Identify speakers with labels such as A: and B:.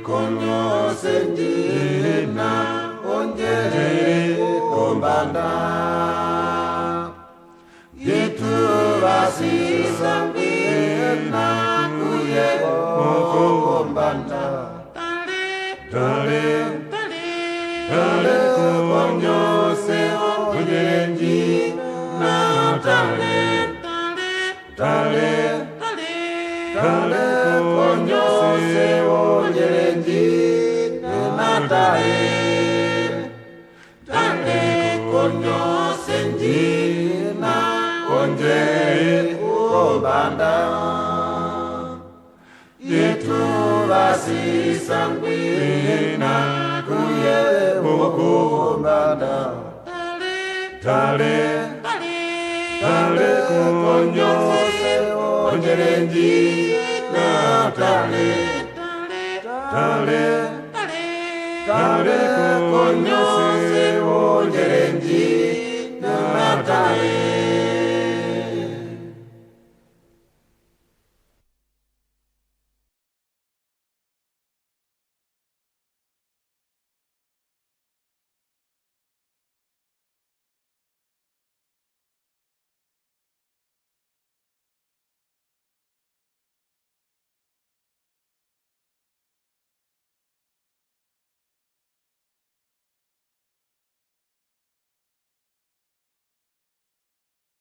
A: konyose njina onjere kombanda Yetu vasisa mbina kuye kombanda Dale konyose onjere njina Dale konyose onjere njina Dale konyose njina onjere kombanda Yetu vasisa mbina kuye kombanda Dale konyose onjere njina Dale konyose onjere njina